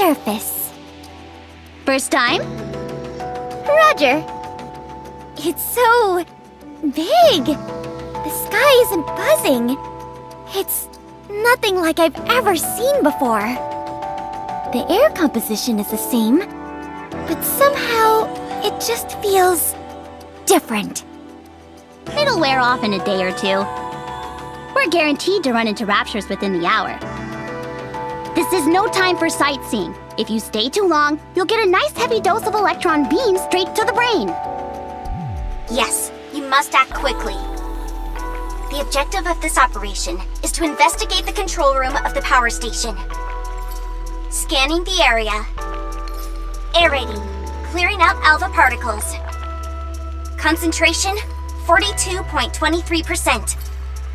surface. First time? Roger. It's so big. The sky isn't buzzing. It's nothing like I've ever seen before. The air composition is the same, but somehow it just feels different. It'll wear off in a day or two. We're guaranteed to run into raptures within the hour. This is no time for sightseeing. If you stay too long, you'll get a nice heavy dose of electron beams straight to the brain. Yes, you must act quickly. The objective of this operation is to investigate the control room of the power station. Scanning the area. Aerating. Clearing out alpha particles. Concentration, 42.23%.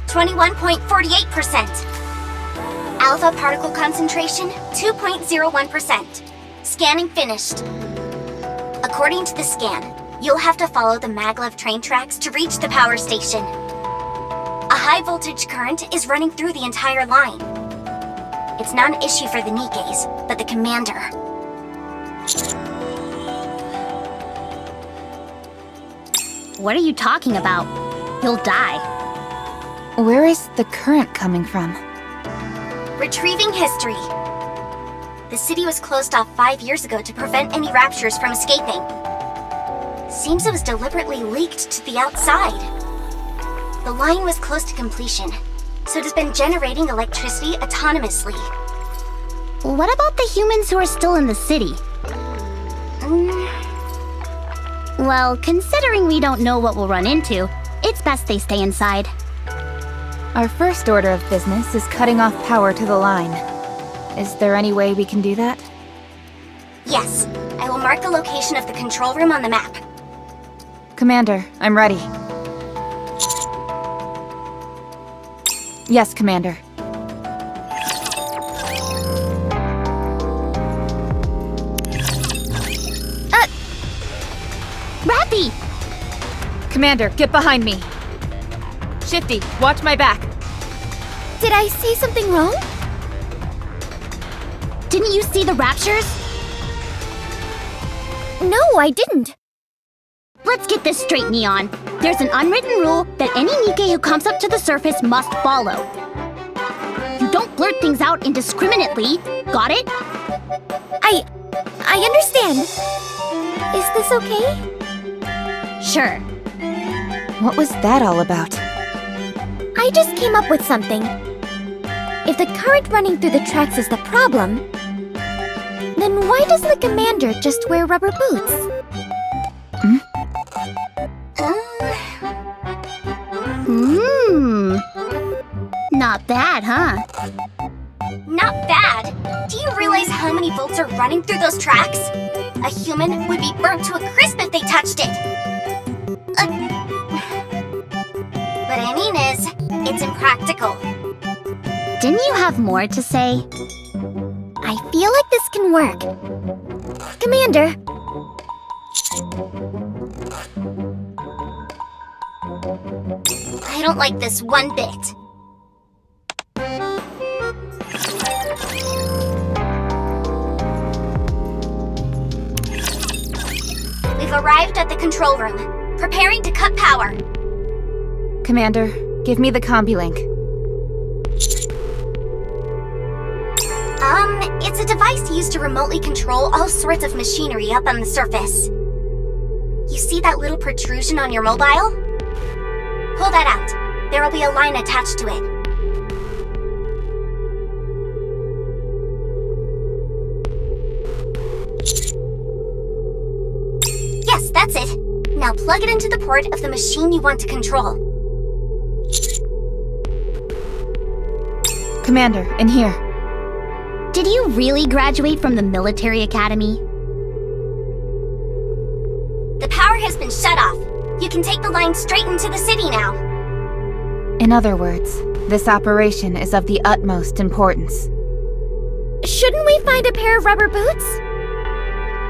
21.48%. Alpha particle concentration, 2.01%. Scanning finished. According to the scan, you'll have to follow the maglev train tracks to reach the power station. A high voltage current is running through the entire line. It's not an issue for the Nikkes, but the commander. What are you talking about? You'll die. Where is the current coming from? Retrieving history. The city was closed off 5 years ago to prevent any raptures from escaping. Seems it was deliberately leaked to the outside. The line was close to completion, so it has been generating electricity autonomously. What about the humans who are still in the city? Well, considering we don't know what we'll run into, it's best they stay inside. Our first order of business is cutting off power to the line. Is there any way we can do that? Yes, I will mark the location of the control room on the map. Commander, I'm ready. Yes, Commander. Rappy! Commander, get behind me. Shifty, watch my back. Did I say something wrong? Didn't you see the raptures? No, I didn't. Let's get this straight, Neon. There's an unwritten rule that any Nikke who comes up to the surface must follow. You don't blurt things out indiscriminately. Got it? I understand. Is this okay? Sure. What was that all about? I just came up with something. If the current running through the tracks is the problem, then why doesn't the commander just wear rubber boots? Not bad, huh? Not bad. Do you realize how many volts are running through those tracks? A human would be burnt to a crisp if they touched it. What I mean is, it's impractical. Didn't you have more to say? I feel like this can work. Commander. I don't like this one bit. We've arrived at the control room, preparing to cut power. Commander, give me the combi link. It's a device used to remotely control all sorts of machinery up on the surface. You see that little protrusion on your mobile? Pull that out. There will be a line attached to it. Yes, that's it. Now plug it into the port of the machine you want to control. Commander, in here. Did you really graduate from the military academy? The power has been shut off. You can take the line straight into the city now. In other words, this operation is of the utmost importance. Shouldn't we find a pair of rubber boots?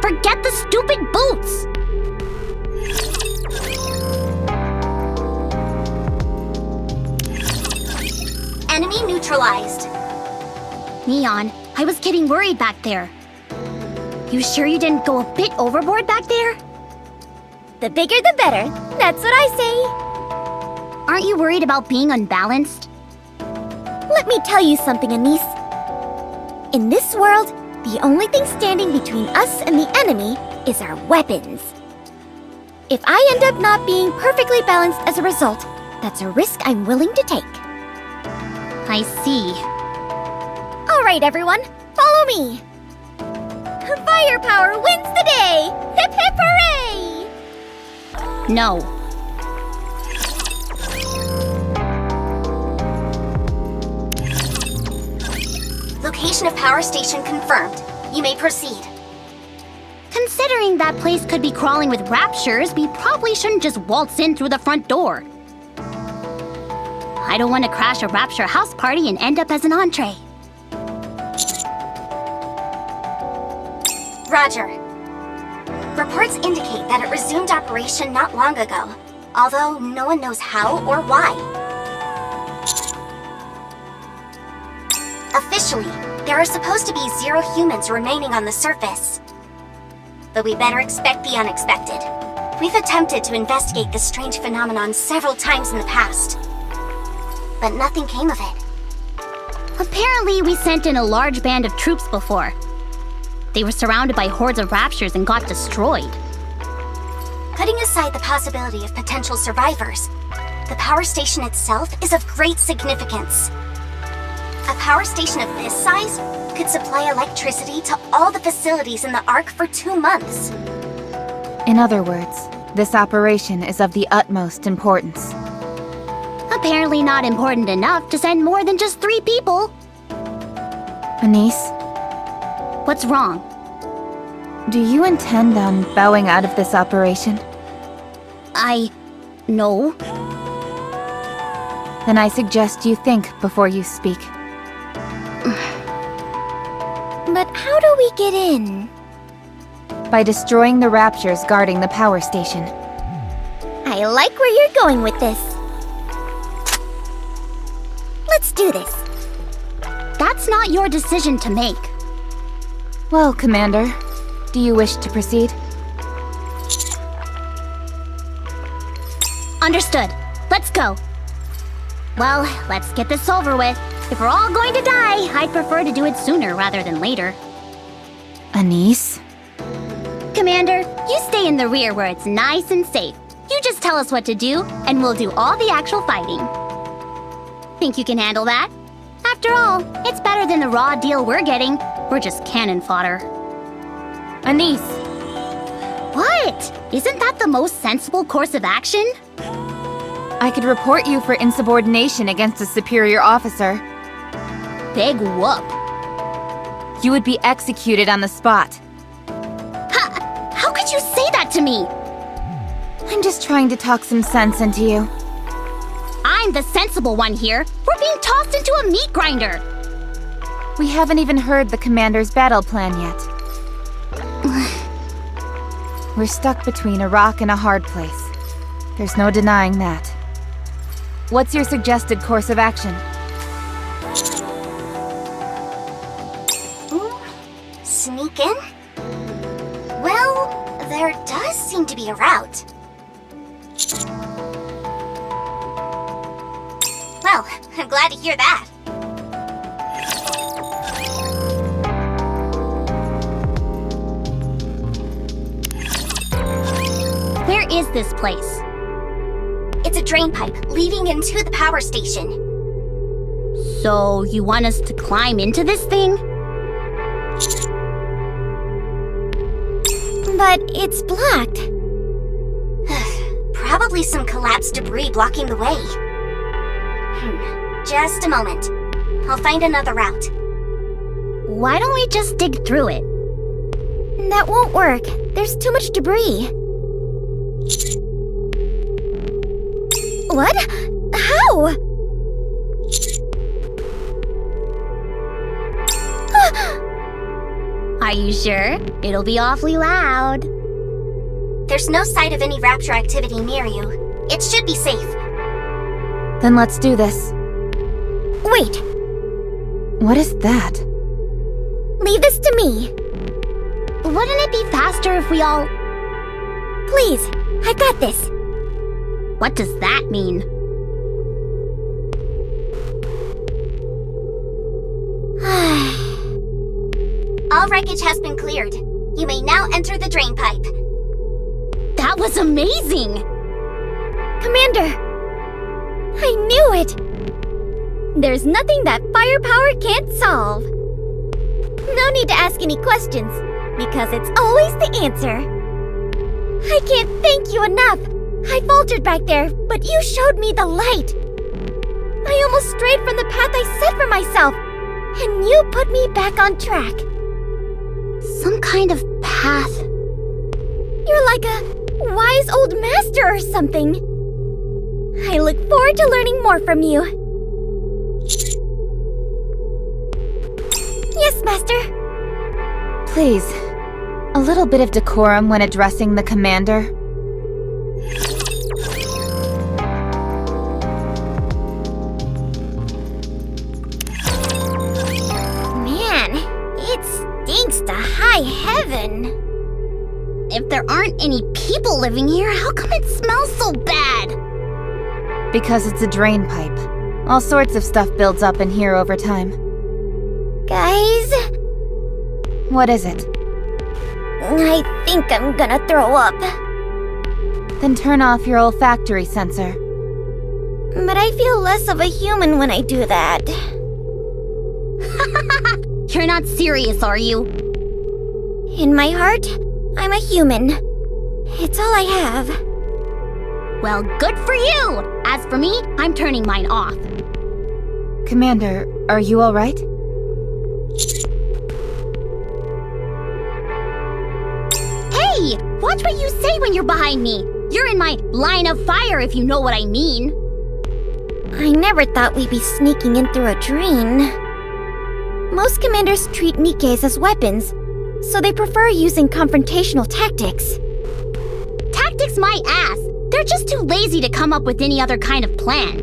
Forget the stupid boots! Enemy neutralized. Neon, I was getting worried back there. You sure you didn't go a bit overboard back there? The bigger the better. That's what I say. Aren't you worried about being unbalanced? Let me tell you something, Anise. In this world, the only thing standing between us and the enemy is our weapons. If I end up not being perfectly balanced as a result, that's a risk I'm willing to take. I see. All right, everyone, follow me. Firepower wins the day! Hip hip hooray! No. Location of power station confirmed. You may proceed. Considering that place could be crawling with raptures, we probably shouldn't just waltz in through the front door. I don't want to crash a rapture house party and end up as an entree. Roger. Reports indicate that it resumed operation not long ago, although no one knows how or why. Officially, there are supposed to be 0 humans remaining on the surface. But we better expect the unexpected. We've attempted to investigate this strange phenomenon several times in the past, but nothing came of it. Apparently, we sent in a large band of troops before. They were surrounded by hordes of raptures and got destroyed. Putting aside the possibility of potential survivors, the power station itself is of great significance. A power station of this size could supply electricity to all the facilities in the Ark for 2 months. In other words, this operation is of the utmost importance. Apparently not important enough to send more than just 3 people. Anise, What's wrong? do you intend on bowing out of this operation? No. Then I suggest you think before you speak. But how do we get in? By destroying the raptures guarding the power station. I like where you're going with this. Let's do this. That's not your decision to make. Well, Commander, do you wish to proceed? Understood. Let's go. Well, let's get this over with. If we're all going to die, I'd prefer to do it sooner rather than later. Anise? Commander, you stay in the rear where it's nice and safe. You just tell us what to do, and we'll do all the actual fighting. Think you can handle that? After all, it's better than the raw deal we're getting. We're just cannon fodder. Anise! What? Isn't that the most sensible course of action? I could report you for insubordination against a superior officer. Big whoop. You would be executed on the spot. How could you say that to me? I'm just trying to talk some sense into you. I'm the sensible one here. We're being tossed into a meat grinder. We haven't even heard the commander's battle plan yet. We're stuck between a rock and a hard place. There's no denying that. What's your suggested course of action? Sneak in? Well, there does seem to be a route. Well, I'm glad to hear that. Where is this place? It's a drain pipe leading into the power station. So, you want us to climb into this thing? But it's blocked. Probably some collapsed debris blocking the way. Just a moment. I'll find another route. Why don't we just dig through it? That won't work. There's too much debris. What? How? Are you sure? It'll be awfully loud. There's no sight of any rapture activity near you. It should be safe. Then let's do this. Wait, What is that? leave this to me. wouldn't it be faster if we all... Please, I got this. What does that mean? All wreckage has been cleared. You may now enter the drain pipe. That was amazing! Commander! I knew it! There's nothing that firepower can't solve. No need to ask any questions, because it's always the answer. I can't thank you enough. I faltered back there, but you showed me the light. I almost strayed from the path I set for myself, and you put me back on track. Some kind of path. You're like a wise old master or something. I look forward to learning more from you. Yes, Master. Please, a little bit of decorum when addressing the commander. Man, it stinks to high heaven. If there aren't any people living here, how come it smells so bad? Because it's a drain pipe. All sorts of stuff builds up in here over time. Guys, What is it? I think I'm gonna throw up. Then turn off your olfactory sensor. But I feel less of a human when I do that. You're not serious, are you? In my heart, I'm a human. It's all I have. Well, good for you! As for me, I'm turning mine off. Commander, are you alright? Hey! Watch what you say when you're behind me! You're in my line of fire, if you know what I mean. I never thought we'd be sneaking in through a drain. Most commanders treat Nikkes as weapons, so they prefer using confrontational tactics. Tactics my ass! They're just too lazy to come up with any other kind of plan.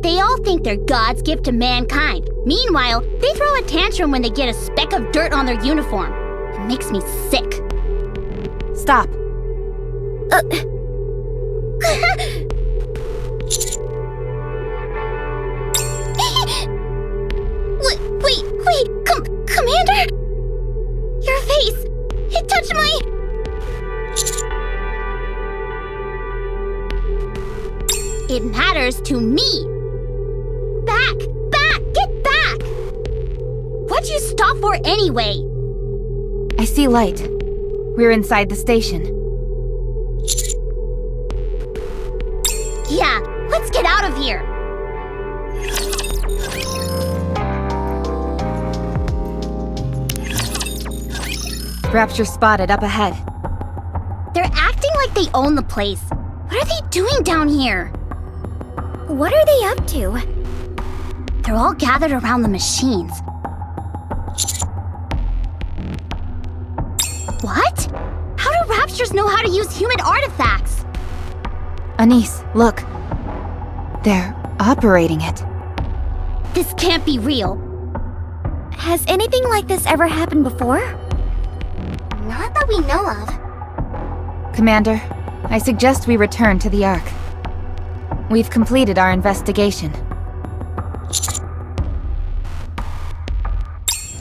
They all think they're God's gift to mankind. Meanwhile, they throw a tantrum when they get a speck of dirt on their uniform. It makes me sick. Stop. Commander? Your face! It touched my... It matters to me! Back! Back! Get back! What'd you stop for anyway? I see light. We're inside the station. Yeah, let's get out of here! Rapture spotted up ahead. They're acting like they own the place. What are they doing down here? What are they up to? They're all gathered around the machines. What? How do Raptures know how to use human artifacts? Anise, look. They're operating it. This can't be real. Has anything like this ever happened before? Not that we know of. Commander, I suggest we return to the Ark. We've completed our investigation.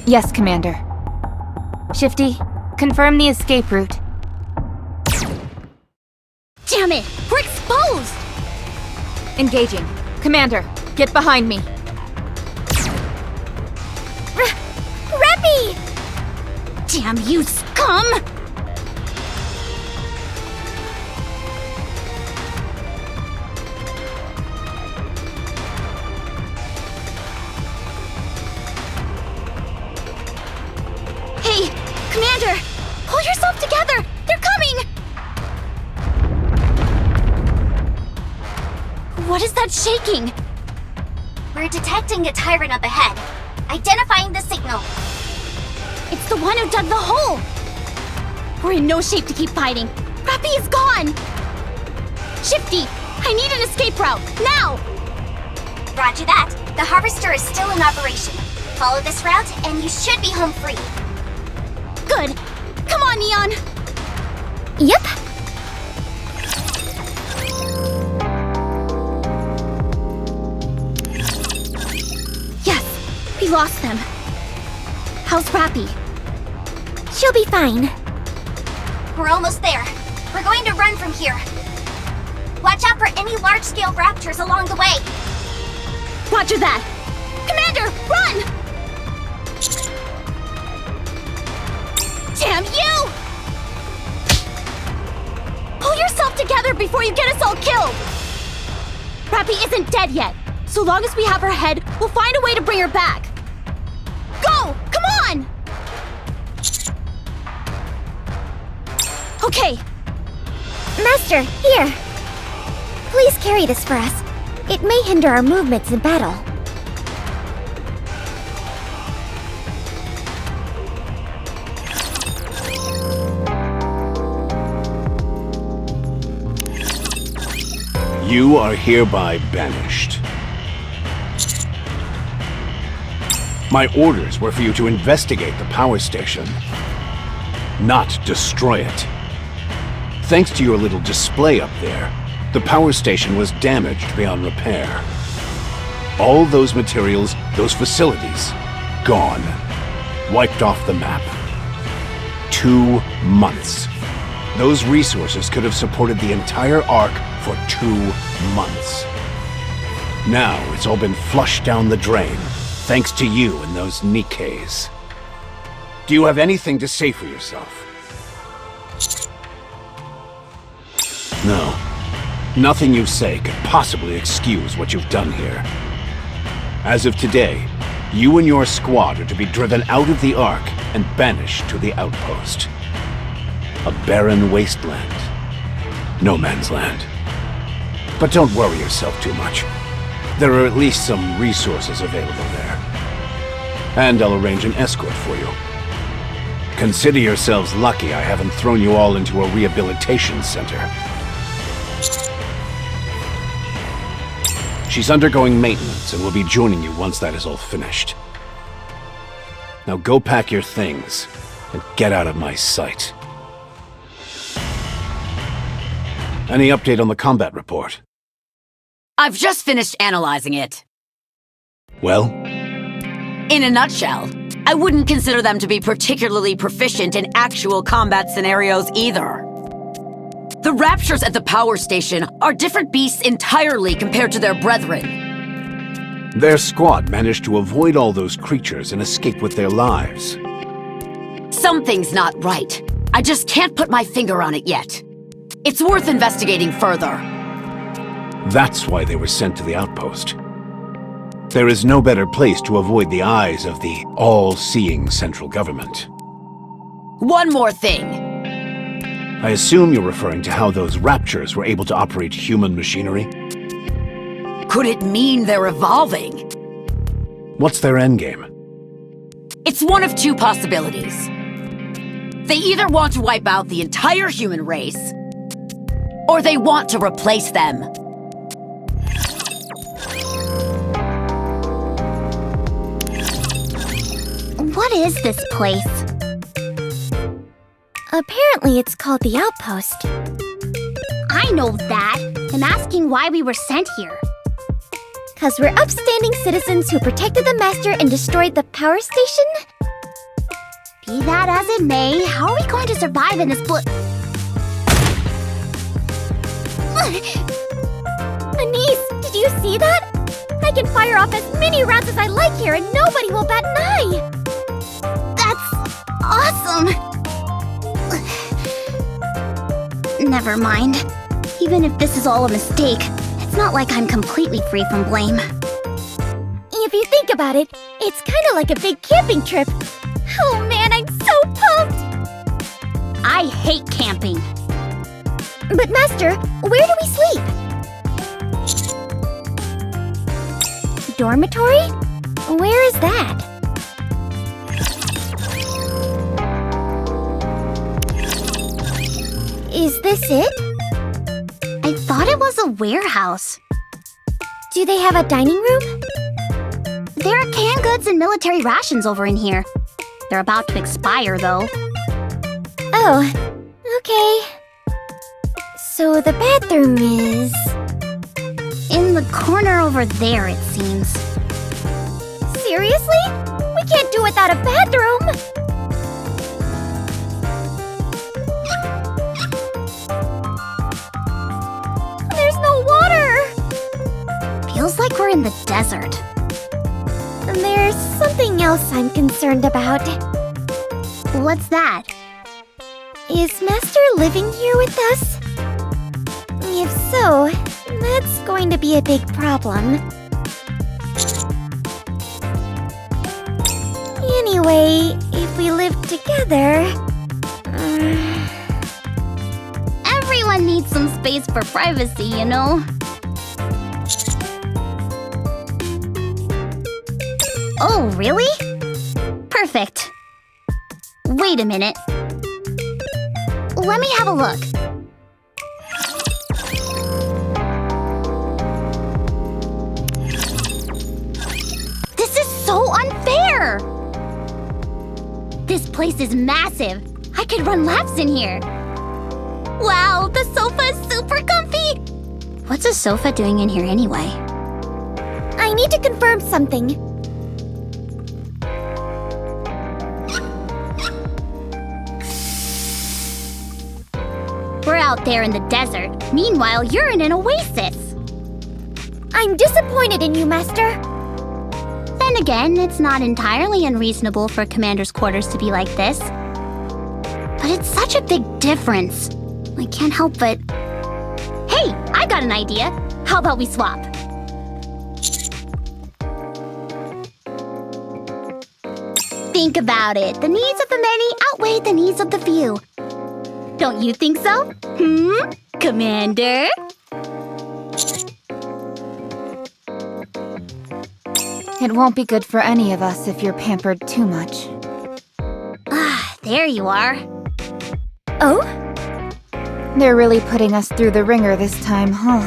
Yes, Commander. Shifty, confirm the escape route. Damn it! We're exposed! Engaging. Commander, get behind me. Reppy! Damn you, scum! Hey, Commander! Pull yourself together! They're coming! What is that shaking? We're detecting a tyrant up ahead. Identifying the signal. It's the one who dug the hole! We're in no shape to keep fighting. Rappy is gone! Shifty, I need an escape route, now! Roger that. The harvester is still in operation. Follow this route and you should be home free. Good. on, Neon! Yep. Yes, we lost them. How's Rappy? She'll be fine. We're almost there. We're going to run from here. Watch out for any large-scale raptors along the way. Roger that! Commander, run! Damn you! Pull yourself together before you get us all killed! Rappy isn't dead yet. So long as we have her head, we'll find a way to bring her back. Go! Come on! Okay. Master, here. Please carry this for us. It may hinder our movements in battle. You are hereby banished. My orders were for you to investigate the power station, not destroy it. Thanks to your little display up there, the power station was damaged beyond repair. All those materials, those facilities, gone. Wiped off the map. 2 months. Those resources could have supported the entire Ark for 2 months. Now it's all been flushed down the drain, thanks to you and those Nikkes. Do you have anything to say for yourself? No. Nothing you say could possibly excuse what you've done here. As of today, you and your squad are to be driven out of the Ark and banished to the outpost. A barren wasteland. No man's land. But don't worry yourself too much. There are at least some resources available there. And I'll arrange an escort for you. Consider yourselves lucky I haven't thrown you all into a rehabilitation center. She's undergoing maintenance and will be joining you once that is all finished. Now go pack your things and get out of my sight. Any update on the combat report? I've just finished analyzing it. Well? In a nutshell, I wouldn't consider them to be particularly proficient in actual combat scenarios either. The Raptures at the power station are different beasts entirely compared to their brethren. Their squad managed to avoid all those creatures and escape with their lives. Something's not right. I just can't put my finger on it yet. It's worth investigating further. That's why they were sent to the outpost. There is no better place to avoid the eyes of the all-seeing central government. One more thing. I assume you're referring to how those Raptures were able to operate human machinery? Could it mean they're evolving? What's their endgame? It's one of two possibilities. They either want to wipe out the entire human race, or they want to replace them. What is this place? Apparently it's called the Outpost. I know that. I'm asking why we were sent here. 'Cause we're upstanding citizens who protected the Master and destroyed the power station? Be that as it may, how are we going to survive in this Anise, did you see that? I can fire off as many rounds as I like here and nobody will bat an eye! That's awesome! Never mind. Even if this is all a mistake, it's not like I'm completely free from blame. If you think about it, it's kinda like a big camping trip. Oh man, I'm so pumped! I hate camping. But Master, where do we sleep? Dormitory? Where is that? Is this it? I thought it was a warehouse. Do they have a dining room? There are canned goods and military rations over in here. They're about to expire, though. Oh, okay. So the bathroom is... In the corner over there, it seems. Seriously? We can't do without a bathroom! There's no water! Feels like we're in the desert. There's something else I'm concerned about. What's that? Is Master living here with us? If so, that's going to be a big problem. Anyway, if we live together... Everyone needs some space for privacy, you know? Oh, really? Perfect. Wait a minute. Let me have a look. This is so unfair! This place is massive. I could run laps in here. Wow, the sofa is super comfy! What's a sofa doing in here anyway? I need to confirm something. We're out there in the desert. Meanwhile, you're in an oasis. I'm disappointed in you, Master. Then again, it's not entirely unreasonable for Commander's quarters to be like this. But it's such a big difference. I can't help but... Hey, I got an idea. How about we swap? Think about it. The needs of the many outweigh the needs of the few. Don't you think so? Commander? It won't be good for any of us if you're pampered too much. There you are. Oh? They're really putting us through the ringer this time, huh?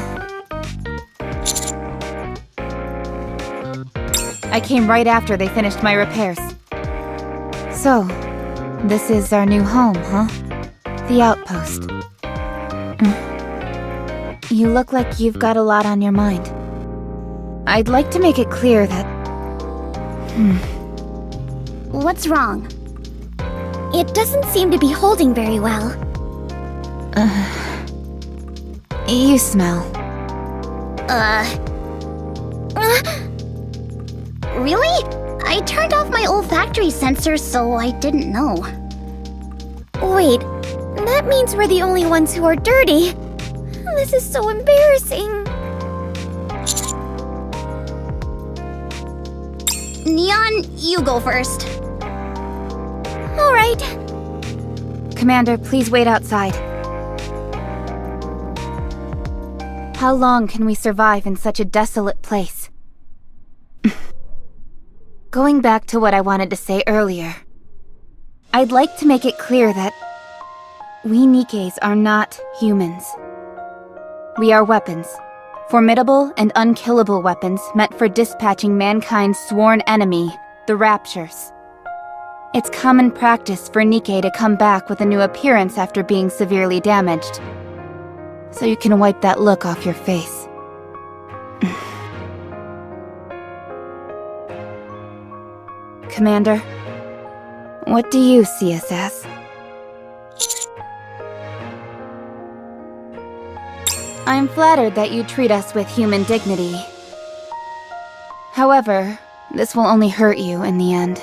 I came right after they finished my repairs. So, this is our new home, huh? The outpost. You look like you've got a lot on your mind. I'd like to make it clear that... What's wrong? It doesn't seem to be holding very well. You smell. Really? I turned off my olfactory sensors, so I didn't know. Wait, that means we're the only ones who are dirty. This is so embarrassing. Neon, you go first. All right. Commander, please wait outside. How long can we survive in such a desolate place? Going back to what I wanted to say earlier, I'd like to make it clear that we Nikkes are not humans. We are weapons. Formidable and unkillable weapons meant for dispatching mankind's sworn enemy, the Raptures. It's common practice for Nikke to come back with a new appearance after being severely damaged. So you can wipe that look off your face. Commander, what do you see us as? I'm flattered that you treat us with human dignity. However, this will only hurt you in the end.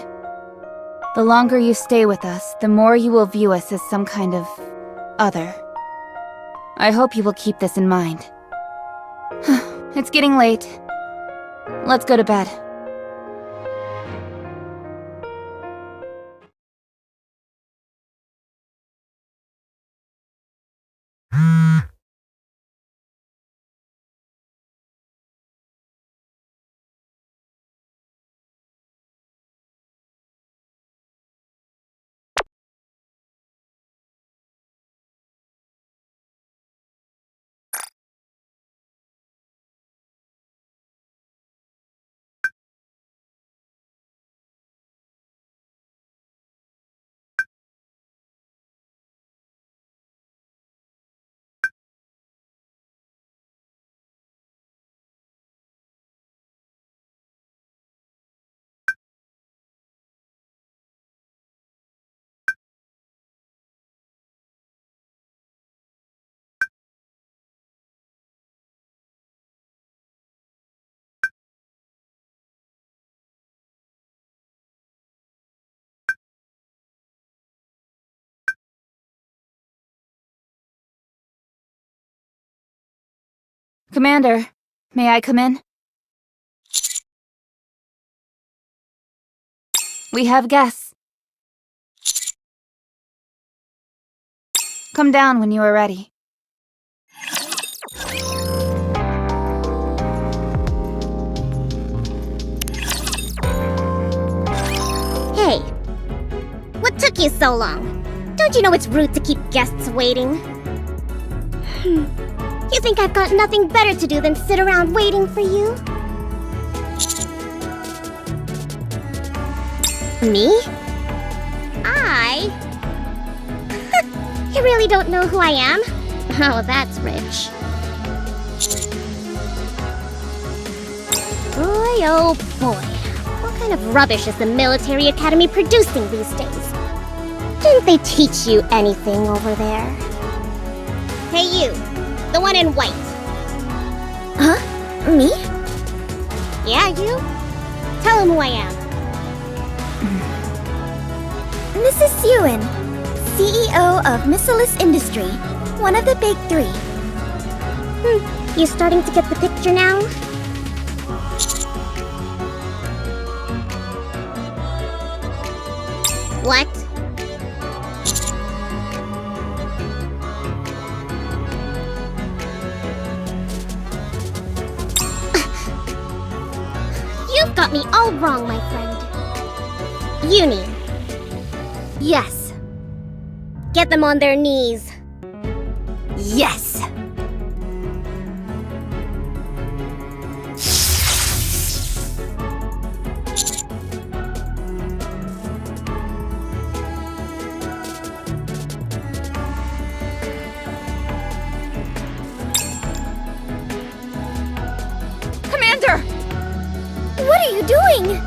The longer you stay with us, the more you will view us as some kind of other. I hope you will keep this in mind. It's getting late. Let's go to bed. Commander, may I come in? We have guests. Come down when you are ready. Hey, what took you so long? Don't you know it's rude to keep guests waiting? You think I've got nothing better to do than sit around waiting for you? Me? You really don't know who I am? Oh, that's rich. Boy, oh boy. What kind of rubbish is the military academy producing these days? Didn't they teach you anything over there? Hey you, the one in white. Huh? Me? Yeah, you. Tell him who I am. This is Ewan, CEO of Missilis Industry, one of the big three. You starting to get the picture now? What? You've got me all wrong, my friend. Uni. Yes. Get them on their knees. Yes! Commander! What are you doing?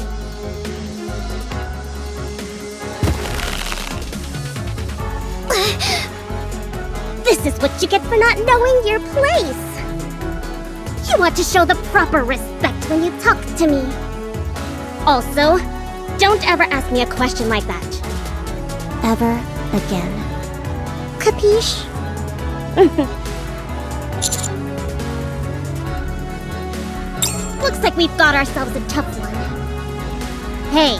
This is what you get for not knowing your place. You ought to show the proper respect when you talk to me. Also, don't ever ask me a question like that. Ever again. Capiche? Looks like we've got ourselves a tough one. Hey.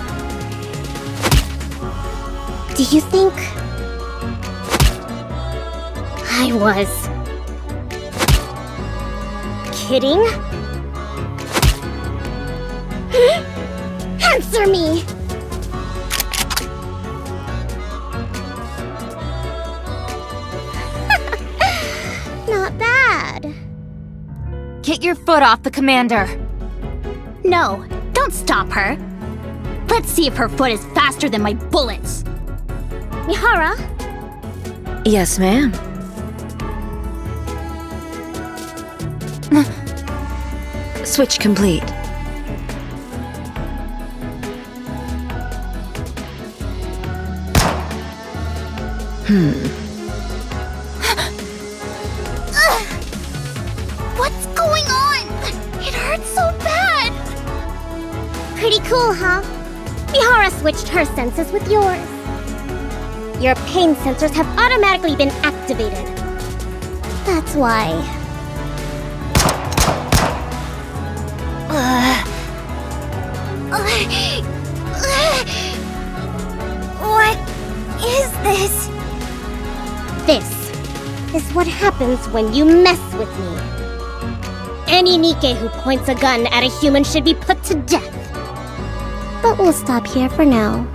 Do you think I was kidding? Answer me! Not bad. Get your foot off the commander. No, don't stop her. Let's see if her foot is faster than my bullets. Mihara? Yes, ma'am. Switch complete. What's going on? It hurts so bad. Pretty cool, huh? Mihara switched her senses with yours. Your pain sensors have automatically been activated. That's why. What is this? This is what happens when you mess with me. Any Nikke who points a gun at a human should be put to death. But we'll stop here for now.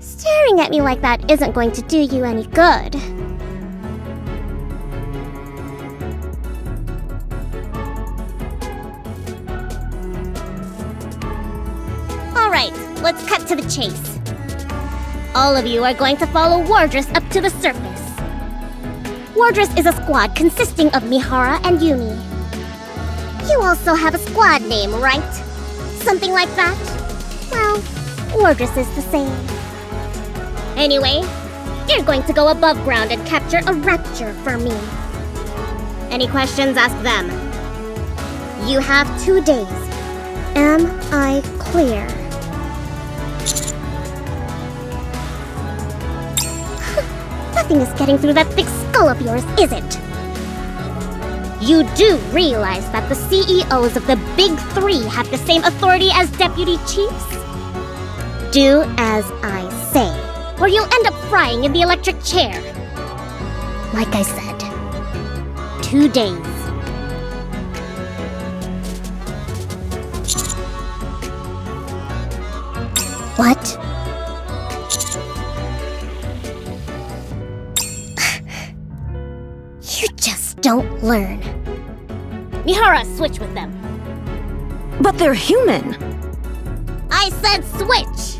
Staring at me like that isn't going to do you any good. Alright, let's cut to the chase. All of you are going to follow Wardress up to the surface. Wardress is a squad consisting of Mihara and Yumi. You also have a squad name, right? Something like that? Well, Wardress is the same. Anyway, you're going to go above ground and capture a rapture for me. Any questions, ask them. You have 2 days. Am I clear? Nothing is getting through that thick skull of yours, is it? You do realize that the CEOs of the Big Three have the same authority as deputy chiefs? Do as I say, or you'll end up frying in the electric chair. Like I said, 2 days. What? You just don't learn. Mihara, switch with them. But they're human. I said switch!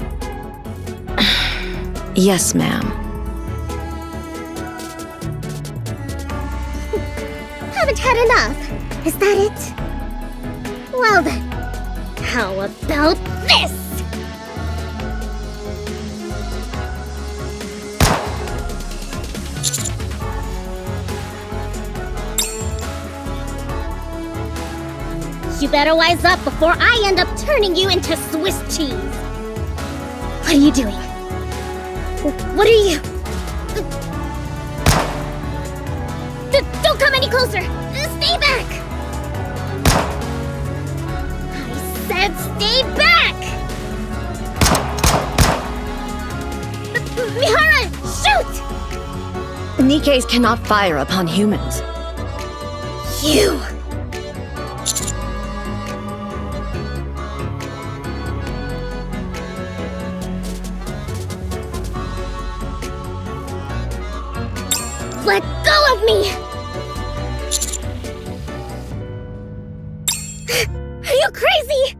Yes, ma'am. Haven't had enough. Is that it? Well then, how about this? You better wise up before I end up turning you into Swiss cheese. What are you doing? What are you... Don't come any closer! Stay back! I said stay back! Mihara, shoot! Nikke's cannot fire upon humans. You! Let go of me! Are you crazy?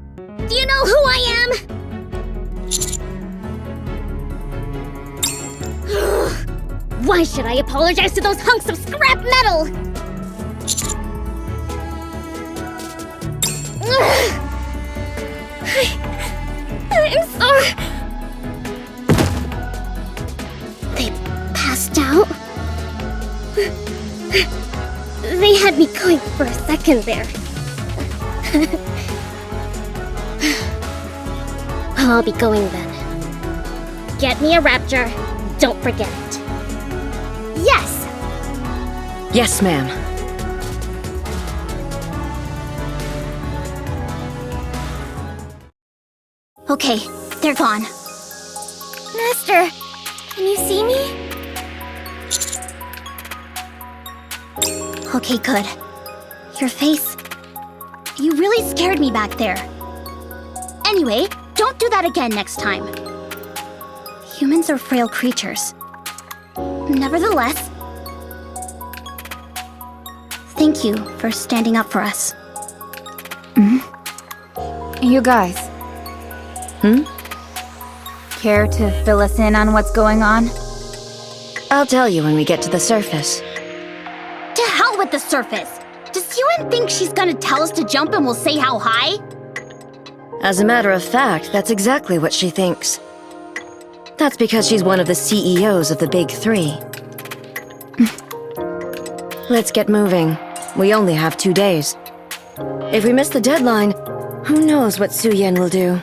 Do you know who I am? Why should I apologize to those hunks of scrap metal? I'm sorry. They passed out? They had me going for a second there. I'll be going then. Get me a rapture. Don't forget it. Yes! Yes, ma'am. Okay, they're gone. Master, can you see me? Okay, good. Your face... You really scared me back there. Anyway, don't do that again next time. Humans are frail creatures. Nevertheless... Thank you for standing up for us. You guys. Care to fill us in on what's going on? I'll tell you when we get to the surface. To hell with the surface! Does Yuen think she's gonna tell us to jump and we'll say how high? As a matter of fact, that's exactly what she thinks. That's because she's one of the CEOs of the Big Three. Let's get moving. We only have 2 days. If we miss the deadline, who knows what Su Yen will do.